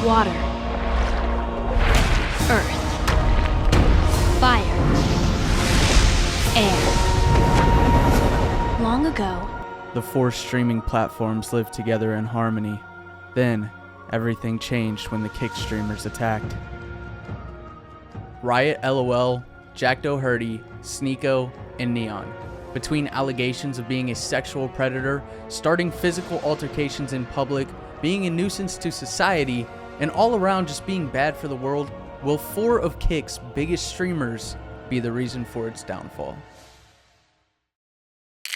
water, earth, fire, air. Long ago, The four streaming platforms lived together in harmony. Then, everything changed when the Kick streamers attacked. Riot LOL, Jack Doherty, Sneako, and Neon. Between allegations of being a sexual predator, starting physical altercations in public, being a nuisance to society, and all around just being bad for the world, will four of Kick's biggest streamers be the reason for its downfall?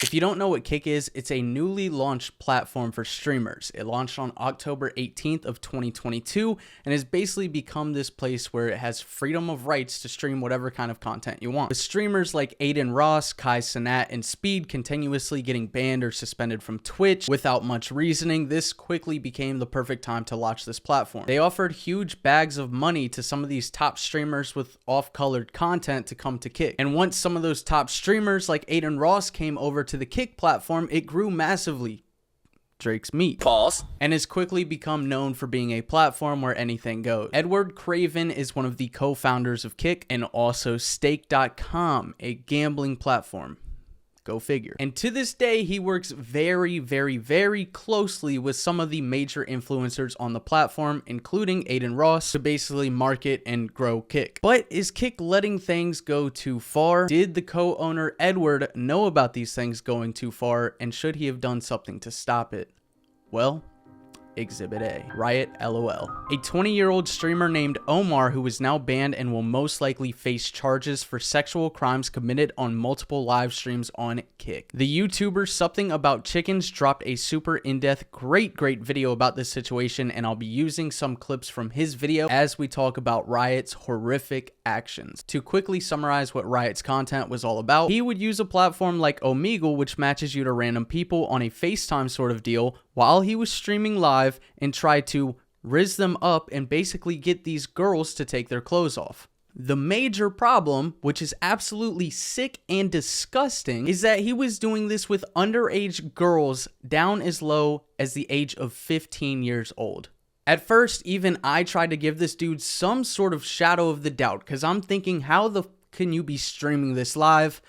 If you don't know what Kick is, it's a newly launched platform for streamers. It launched on October 18th of 2022 and has basically become this place where it has freedom of rights to stream whatever kind of content you want. With streamers like Aiden Ross, Kai Cenat, and Speed continuously getting banned or suspended from Twitch without much reasoning, this quickly became the perfect time to launch this platform. They offered huge bags of money to some of these top streamers with off-colored content to come to Kick. And once some of those top streamers like Aiden Ross came over to the Kick platform, it grew massively. Drake's meat. Pause. And has quickly become known for being a platform where anything goes. Edward Craven is one of the co-founders of Kick and also Stake.com, a gambling platform. Go figure. And to this day, he works very, very, very closely with some of the major influencers on the platform, including Aiden Ross, to basically market and grow Kick. But is Kick letting things go too far? Did the co-owner Edward know about these things going too far, and should he have done something to stop it? Well, Exhibit A. Riot LOL. A 20-year-old streamer named Omar who is now banned and will most likely face charges for sexual crimes committed on multiple live streams on Kick. The YouTuber Something About Chickens dropped a super in-depth, great video about this situation, and I'll be using some clips from his video as we talk about Riot's horrific actions. To quickly summarize what Riot's content was all about, he would use a platform like Omegle, which matches you to random people on a FaceTime sort of deal, while he was streaming live, and try to rizz them up and basically get these girls to take their clothes off. The major problem, which is absolutely sick and disgusting, is that he was doing this with underage girls down as low as the age of 15 years old. At first, even I tried to give this dude some sort of shadow of the doubt, because I'm thinking, how the can you be streaming this live?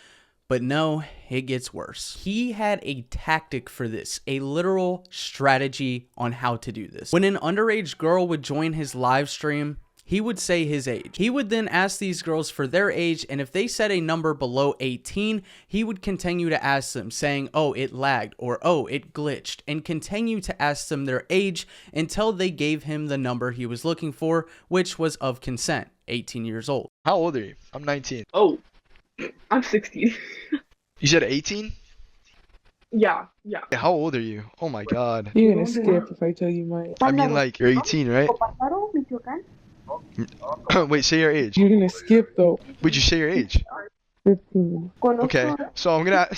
But no, it gets worse. He had a tactic for this, a literal strategy on how to do this. When an underage girl would join his live stream, he would say his age. He would then ask these girls for their age, and if they said a number below 18, he would continue to ask them, saying, oh, it lagged, or oh, it glitched, and continue to ask them their age until they gave him the number he was looking for, which was of consent, 18 years old. How old are you? I'm 19. Oh, I'm 16. You said 18? Yeah. How old are you? Oh my god. You're gonna skip if I tell you mine. I mean, like, you're 18, right? Wait, say your age. You're gonna skip though. Would you say your age? 15. Okay, so I'm gonna...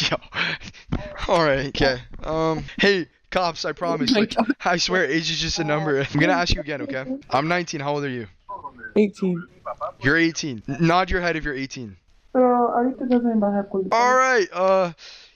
Yo. Alright, okay. Hey, cops, I promise. Like, I swear age is just a number. I'm gonna ask you again, okay? I'm 19, how old are you? 18. You're 18. Nod your head if you're 18. Alright,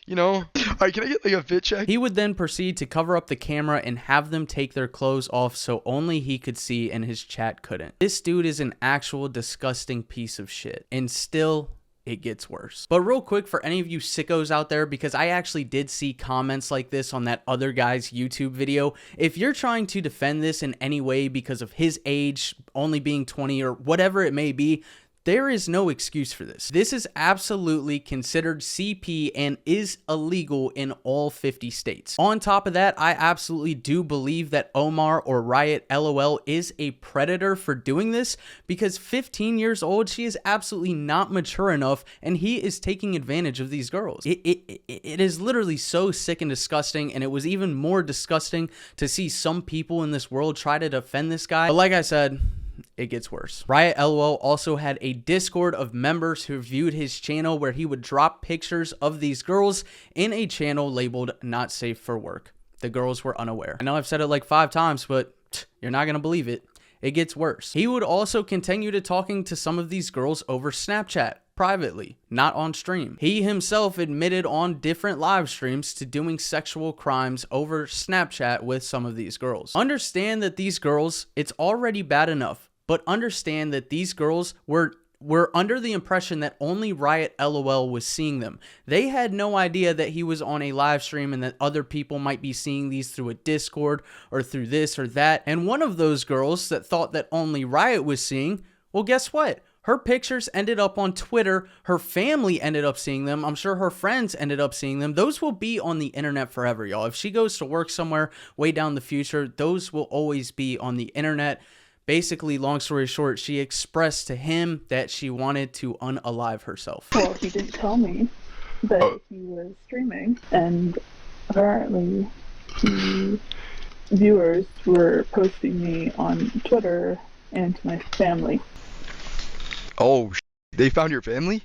you know, alright, can I get like a fit check? He would then proceed to cover up the camera and have them take their clothes off so only he could see and his chat couldn't. This dude is an actual disgusting piece of shit. And still, it gets worse. But real quick, for any of you sickos out there, because I actually did see comments like this on that other guy's YouTube video, if you're trying to defend this in any way because of his age, only being 20 or whatever it may be, there is no excuse for this. This is absolutely considered CP and is illegal in all 50 states. On top of that, I absolutely do believe that Omar or Riot LOL is a predator for doing this, because 15 years old, she is absolutely not mature enough, and he is taking advantage of these girls. It is literally so sick and disgusting, and it was even more disgusting to see some people in this world try to defend this guy. But like I said, it gets worse. Riot LOL also had a Discord of members who viewed his channel where he would drop pictures of these girls in a channel labeled not safe for work. The girls were unaware. I know I've said it like 5 times, but you're not gonna believe it. It gets worse. He would also continue to talking to some of these girls over Snapchat. privately, not on stream. He himself admitted on different live streams to doing sexual crimes over Snapchat with some of these girls. Understand that these girls, it's already bad enough, but understand that these girls were under the impression that only Riot LOL was seeing them. They had no idea that he was on a live stream and that other people might be seeing these through a Discord or through this or that. And one of those girls that thought that only Riot was seeing, well, guess what? Her pictures ended up on Twitter. Her family ended up seeing them. I'm sure her friends ended up seeing them. Those will be on the internet forever, y'all. If she goes to work somewhere way down the future, those will always be on the internet. Basically, long story short, she expressed to him that she wanted to unalive herself. Well, he didn't tell me that he was streaming, and apparently the viewers were posting me on Twitter and to my family. Oh, they found your family?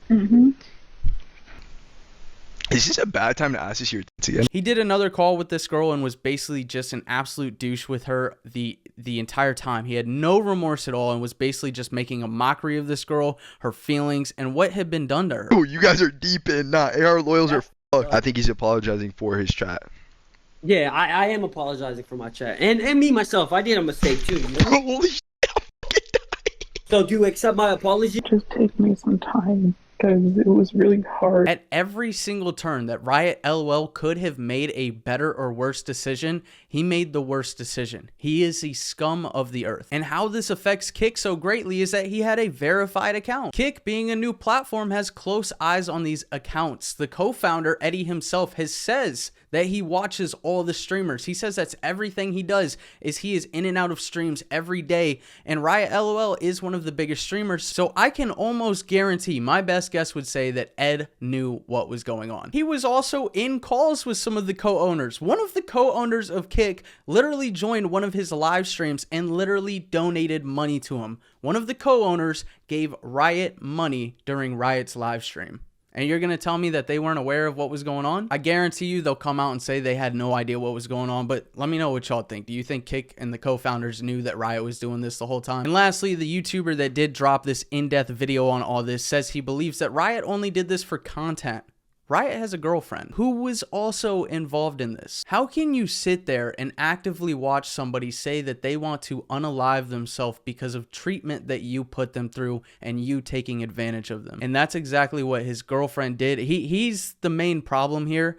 Mm-hmm. Is this a bad time to ask this here again? He did another call with this girl and was basically just an absolute douche with her the entire time. He had no remorse at all and was basically just making a mockery of this girl, her feelings, and what had been done to her. Oh, you guys are deep in. Nah, AR loyals are fucked. I think he's apologizing for his chat. Yeah, I am apologizing for my chat. And me, myself, I did a mistake too. You know? Holy shit, I'm fucking dying. So do you accept my apology? Just take me some time, because it was really hard. At every single turn that Riot LOL could have made a better or worse decision, he made the worst decision. He is the scum of the earth. And how this affects Kick so greatly is that he had a verified account. Kick, being a new platform, has close eyes on these accounts. The co-founder, Eddie himself, says that he watches all the streamers. He says that's everything he does, is he is in and out of streams every day. And Riot LOL is one of the biggest streamers. So I can almost guarantee, my best guess would say, that Ed knew what was going on. He was also in calls with some of the co-owners. One of the co-owners of Kick literally joined one of his live streams and literally donated money to him. One of the co-owners gave Riot money during Riot's live stream. And you're going to tell me that they weren't aware of what was going on? I guarantee you they'll come out and say they had no idea what was going on, but let me know what y'all think. Do you think Kick and the co-founders knew that Riot was doing this the whole time? And lastly, the YouTuber that did drop this in-depth video on all this says he believes that Riot only did this for content. Riot has a girlfriend who was also involved in this. How can you sit there and actively watch somebody say that they want to unalive themselves because of treatment that you put them through and you taking advantage of them? And that's exactly what his girlfriend did. He's the main problem here,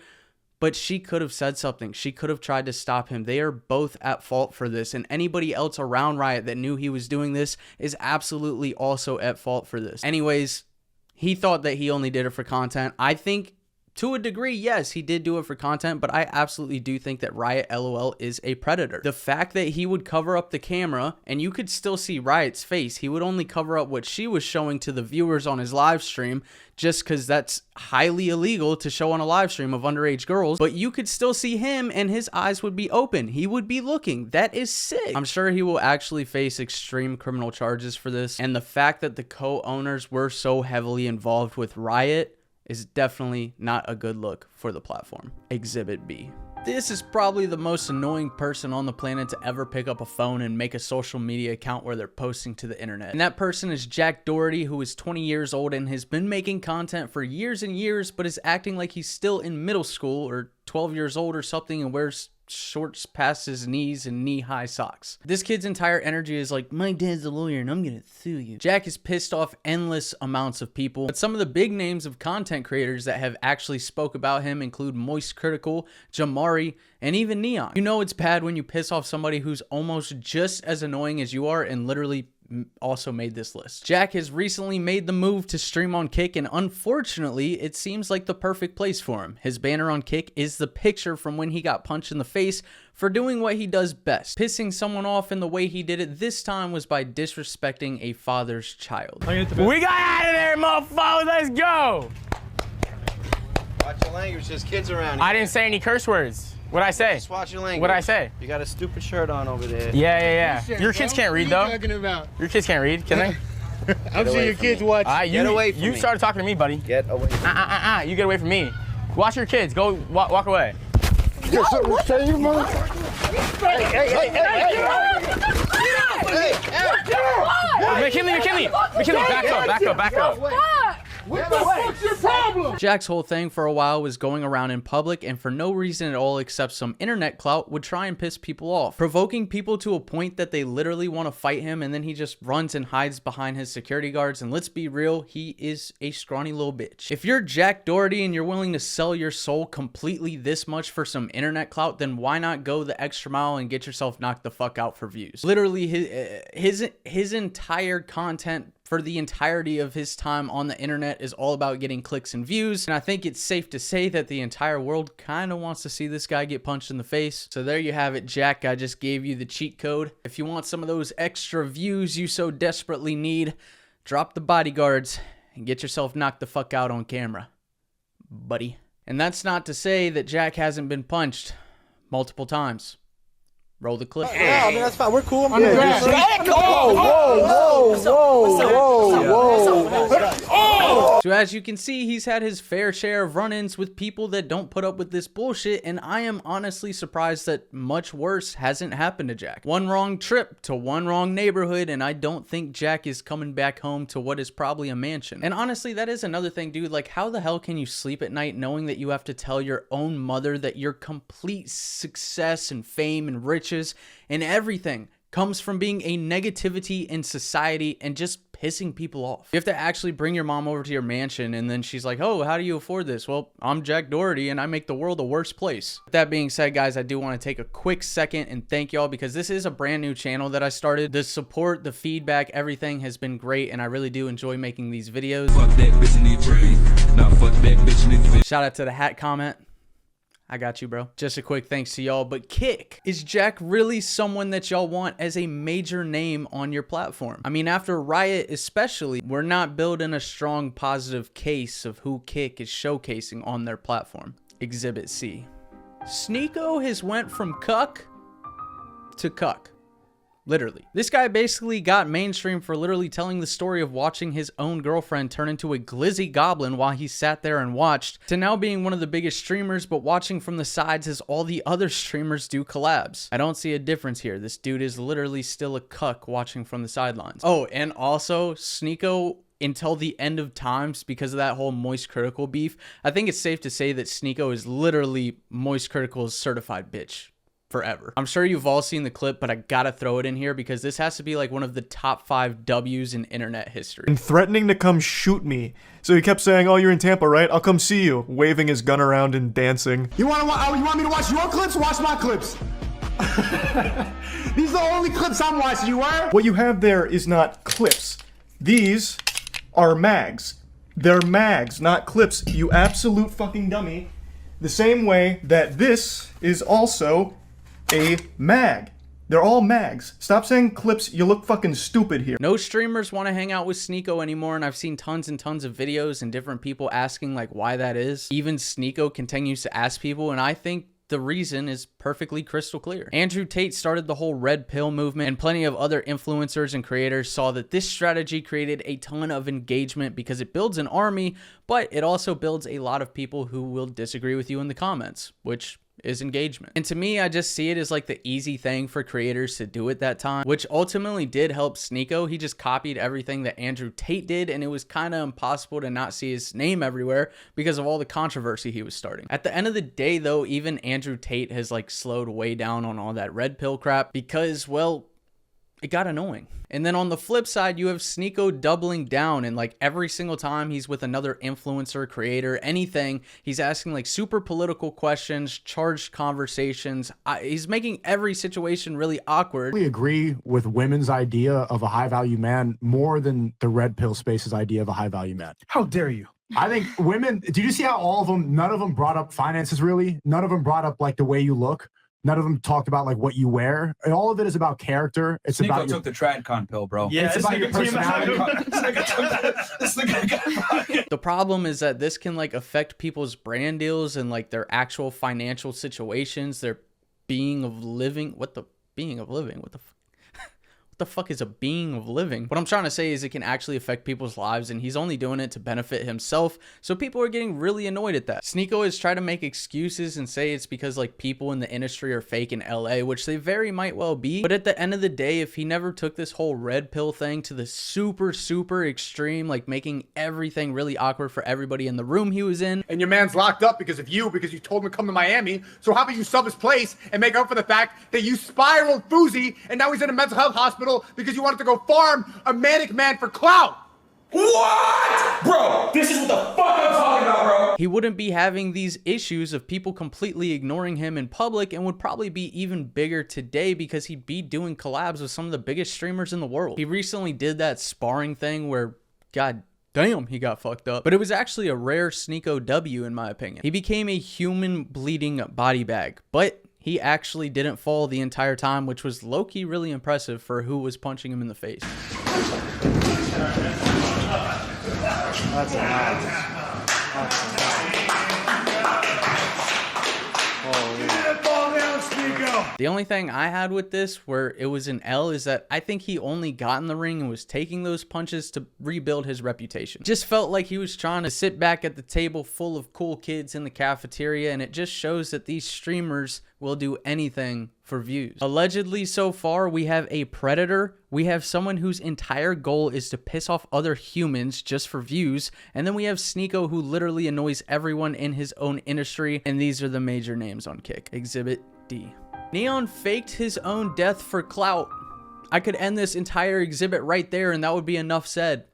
but she could have said something. She could have tried to stop him. They are both at fault for this, and anybody else around Riot that knew he was doing this is absolutely also at fault for this. Anyways, he thought that he only did it for content. I think, to a degree, yes, he did do it for content, but I absolutely do think that Riot LOL is a predator. The fact that he would cover up the camera and you could still see Riot's face, he would only cover up what she was showing to the viewers on his live stream, just because that's highly illegal to show on a live stream of underage girls, but you could still see him and his eyes would be open. He would be looking. That is sick. I'm sure he will actually face extreme criminal charges for this, and the fact that the co-owners were so heavily involved with Riot is definitely not a good look for the platform. Exhibit B. This is probably the most annoying person on the planet to ever pick up a phone and make a social media account where they're posting to the internet. And that person is Jack Doherty, who is 20 years old and has been making content for years and years, but is acting like he's still in middle school or 12 years old or something and wears shorts past his knees and knee-high socks. This kid's entire energy is like, my dad's a lawyer and I'm gonna sue you. Jack has pissed off endless amounts of people, but some of the big names of content creators that have actually spoke about him include Moist Critical, Jamari, and even Neon. You know it's bad when you piss off somebody who's almost just as annoying as you are and literally also made this list. Jack has recently made the move to stream on Kick, and unfortunately it seems like the perfect place for him. His banner on Kick is the picture from when he got punched in the face for doing what he does best. Pissing someone off, and the way he did it this time was by disrespecting a father's child. We got out of there, motherfucker. Let's go. Watch your language. There's kids around here. I didn't say any curse words. What'd I say? Just watch your language. What'd I say? You got a stupid shirt on over there. Yeah. Your kids can't read, though. What are you talking about? Your kids can't read, can they? I'm sure your kids watch. Get away from me. You started talking to me, buddy. Get away from me. You get away from me. Watch your kids. Go walk away. You're something to say, you motherfucker. Hey. McKinley, back up. What the fuck's your problem? Jack's whole thing for a while was going around in public and for no reason at all except some internet clout would try and piss people off, provoking people to a point that they literally want to fight him, and then he just runs and hides behind his security guards. And let's be real, he is a scrawny little bitch. If you're Jack Doherty and you're willing to sell your soul completely this much for some internet clout, then why not go the extra mile and get yourself knocked the fuck out for views? Literally his entire content for the entirety of his time on the internet is all about getting clicks and views. And I think it's safe to say that the entire world kind of wants to see this guy get punched in the face. So there you have it, Jack. I just gave you the cheat code. If you want some of those extra views you so desperately need, drop the bodyguards and get yourself knocked the fuck out on camera, buddy. And that's not to say that Jack hasn't been punched multiple times. Roll the clip. Yeah, I mean, that's fine. We're cool. I'm good. So as you can see, he's had his fair share of run-ins with people that don't put up with this bullshit, and I am honestly surprised that much worse hasn't happened to Jack. One wrong trip to one wrong neighborhood, and I don't think Jack is coming back home to what is probably a mansion. And honestly, that is another thing, dude. Like, how the hell can you sleep at night knowing that you have to tell your own mother that your complete success and fame and riches and everything comes from being a negativity in society and just pissing people off? You have to actually bring your mom over to your mansion, and then she's like, oh, how do you afford this? Well, I'm Jack Doherty and I make the world a worse place. With that being said, guys, I do want to take a quick second and thank y'all, because this is a brand new channel that I started. The support, the feedback, everything has been great, and I really do enjoy making these videos. Fuck that bitch in the brain. Nah, fuck that bitch in the Shout out to the hat comment. I got you, bro. Just a quick thanks to y'all. But Kick, is Jack really someone that y'all want as a major name on your platform? I mean, after Riot especially, we're not building a strong positive case of who Kick is showcasing on their platform. Exhibit C. Sneako has went from cuck to cuck. Literally. This guy basically got mainstream for literally telling the story of watching his own girlfriend turn into a glizzy goblin while he sat there and watched, to now being one of the biggest streamers, but watching from the sides as all the other streamers do collabs. I don't see a difference here. This dude is literally still a cuck watching from the sidelines. Oh, and also Sneako, until the end of times, because of that whole Moist Critical beef, I think it's safe to say that Sneako is literally Moist Critical's certified bitch. Forever. I'm sure you've all seen the clip, but I gotta throw it in here because this has to be like one of the top 5 W's in internet history. And threatening to come shoot me. So he kept saying, oh, you're in Tampa, right? I'll come see you. Waving his gun around and dancing. You want me to watch your clips? Watch my clips. These are the only clips I'm watching, you are? What you have there is not clips. These are mags. They're mags, not clips, you absolute fucking dummy. The same way that this is also a mag. They're all mags. Stop saying clips. You look fucking stupid here. No streamers want to hang out with Sneako anymore, and I've seen tons and tons of videos and different people asking like why that is. Even Sneako continues to ask people, and I think the reason is perfectly crystal clear. Andrew Tate started the whole red pill movement, and plenty of other influencers and creators saw that this strategy created a ton of engagement because it builds an army, but it also builds a lot of people who will disagree with you in the comments, which is engagement. And to me, I just see it as like the easy thing for creators to do at that time, which ultimately did help Sneako. He just copied everything that Andrew Tate did, and it was kind of impossible to not see his name everywhere because of all the controversy he was starting. At the end of the day though, even Andrew Tate has like slowed way down on all that red pill crap because, well, it got annoying. And then on the flip side, you have Sneako doubling down, and like every single time he's with another influencer, creator, anything, he's asking like super political questions, charged conversations. He's making every situation really awkward. I agree with women's idea of a high value man more than the red pill space's idea of a high value man. How dare you? I think women, did you see how all of them, none of them brought up finances really? None of them brought up like the way you look. None of them talked about like what you wear. And all of it is about character. It's Sneako about took the TradCon pill, bro. Yeah, it's about your personality. The problem is that this can like affect people's brand deals and like their actual financial situations, their being of living. What the the fuck is a being of living? What I'm trying to say is it can actually affect people's lives, and he's only doing it to benefit himself, so people are getting really annoyed at that. Sneako has tried to make excuses and say it's because like people in the industry are fake in LA, which they very might well be, but at the end of the day, if he never took this whole red pill thing to the super extreme, like making everything really awkward for everybody in the room he was in. And your man's locked up because you told him to come to Miami. So how about you sub his place and make up for the fact that you spiraled Fousey and now he's in a mental health hospital because you wanted to go farm a manic man for clout? What? Bro, this is what the fuck I'm talking about, bro. He wouldn't be having these issues of people completely ignoring him in public, and would probably be even bigger today because he'd be doing collabs with some of the biggest streamers in the world. He recently did that sparring thing where, god damn, he got fucked up. But it was actually a rare Sneako W in my opinion. He became a human bleeding body bag, but he actually didn't fall the entire time, which was low-key really impressive for who was punching him in the face. That's nice. The only thing I had with this where it was an L is that I think he only got in the ring and was taking those punches to rebuild his reputation. Just felt like he was trying to sit back at the table full of cool kids in the cafeteria, and it just shows that these streamers will do anything for views. Allegedly, so far, we have a predator, we have someone whose entire goal is to piss off other humans just for views, and then we have Sneako, who literally annoys everyone in his own industry, and these are the major names on Kick. Exhibit D. Neon faked his own death for clout. I could end this entire exhibit right there and that would be enough said,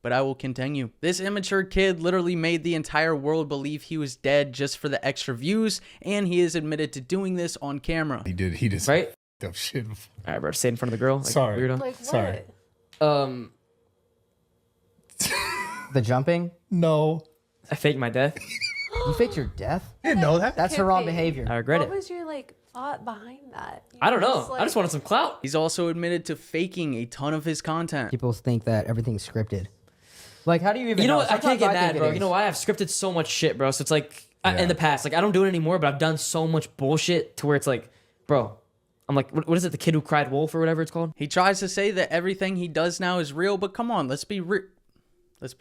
but I will continue. This immature kid literally made the entire world believe he was dead just for the extra views, and he is admitted to doing this on camera. He did right? Dumb shit. All right, bro, stay in front of the girl. Like, Sorry. Weirdo. Like what? Sorry. The jumping? No. I faked my death. You faked your death? I didn't know that. That's That wrong could be. behavior. I regret What it. was your like thought behind that? You I don't were know. just, I just wanted some clout. He's also admitted to faking a ton of his content. People think that everything's scripted. Like, how do you even You know know? what? I can't Sometimes get think mad, it bro. is. You know why? I've scripted so much shit, bro. So it's like Yeah. in the past, like I don't do it anymore, but I've done so much bullshit to where it's like, bro, I'm like, what is it? The kid who cried wolf or whatever it's called? He tries to say that everything he does now is real, but come on, let's be real. Let's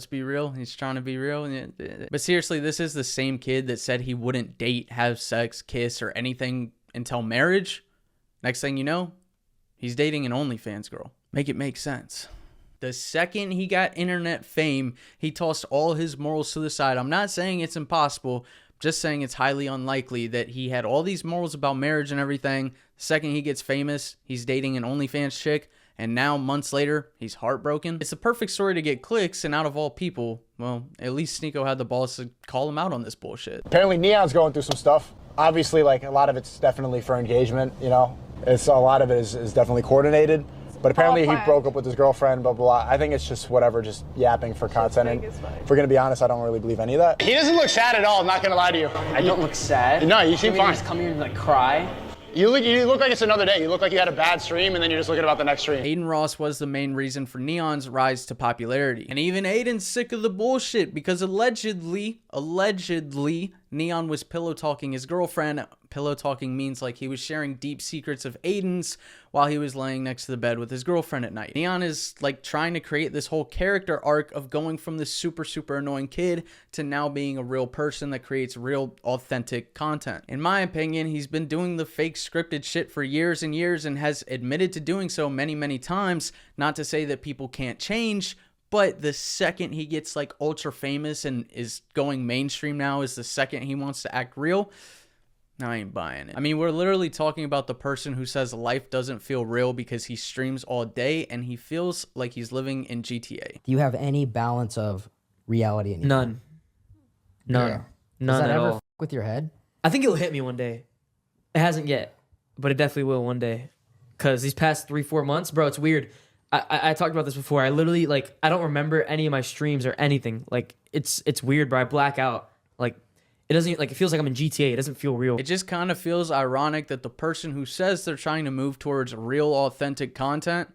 be real. He's trying to be real. But seriously, this is the same kid that said he wouldn't date, have sex, kiss, or anything until marriage. Next thing you know, he's dating an OnlyFans girl. Make it make sense. The second he got internet fame, he tossed all his morals to the side. I'm not saying it's impossible, just saying it's highly unlikely that he had all these morals about marriage and everything. The second he gets famous, he's dating an OnlyFans chick. And now, months later, he's heartbroken. It's the perfect story to get clicks, and out of all people, well, at least Sneako had the balls to call him out on this bullshit. Apparently Neon's going through some stuff. Obviously, like, a lot of it's definitely for engagement, you know? A lot of it is definitely coordinated. But apparently he broke up with his girlfriend, blah, blah, blah. I think it's just whatever, just yapping for content. And if we're going to be honest, I don't really believe any of that. He doesn't look sad at all, I'm not going to lie to you. I don't look sad. No, you seem fine. Just come here and like cry. You look like it's another day. You look like you had a bad stream and then you're just looking about the next stream. Aiden Ross was the main reason for Neon's rise to popularity. And even Aiden's sick of the bullshit because allegedly, Neon was pillow talking his girlfriend. Pillow talking means like he was sharing deep secrets of Aiden's while he was laying next to the bed with his girlfriend at night. Neon is like trying to create this whole character arc of going from this super annoying kid to now being a real person that creates real authentic content. In my opinion, he's been doing the fake scripted shit for years and years and has admitted to doing so many times. Not to say that people can't change, but the second he gets like ultra famous and is going mainstream now is the second he wants to act real. I ain't buying it. I mean, we're literally talking about the person who says life doesn't feel real because he streams all day and he feels like he's living in GTA. Do you have any balance of reality in you? None. Does that at ever all. f with your head? I think it'll hit me one day. It hasn't yet, but it definitely will one day. Cause these past 3-4 months, bro, it's weird. I talked about this before. I literally like I don't remember any of my streams or anything. Like it's weird, bro. I black out. Like it doesn't like it feels like I'm in GTA. It doesn't feel real. It just kind of feels ironic that the person who says they're trying to move towards real authentic content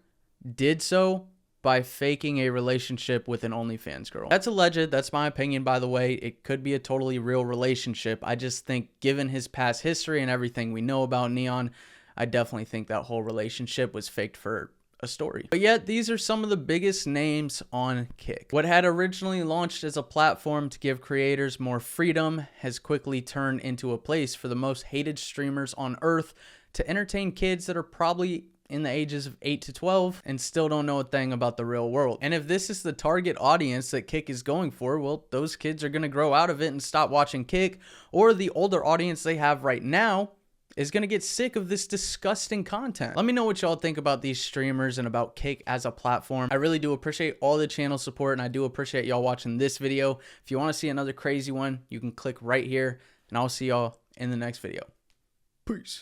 did so by faking a relationship with an OnlyFans girl. That's alleged. That's my opinion, by the way. It could be a totally real relationship. I just think given his past history and everything we know about Neon, I definitely think that whole relationship was faked for a story. But yet, these are some of the biggest names on Kick. What had originally launched as a platform to give creators more freedom has quickly turned into a place for the most hated streamers on earth to entertain kids that are probably in the ages of 8 to 12 and still don't know a thing about the real world. And if this is the target audience that Kick is going for, well, those kids are going to grow out of it and stop watching Kick, or the older audience they have right now is going to get sick of this disgusting content. Let me know what y'all think about these streamers and about Kick as a platform. I really do appreciate all the channel support, and I do appreciate y'all watching this video. If you want to see another crazy one, you can click right here, and I'll see y'all in the next video. Peace.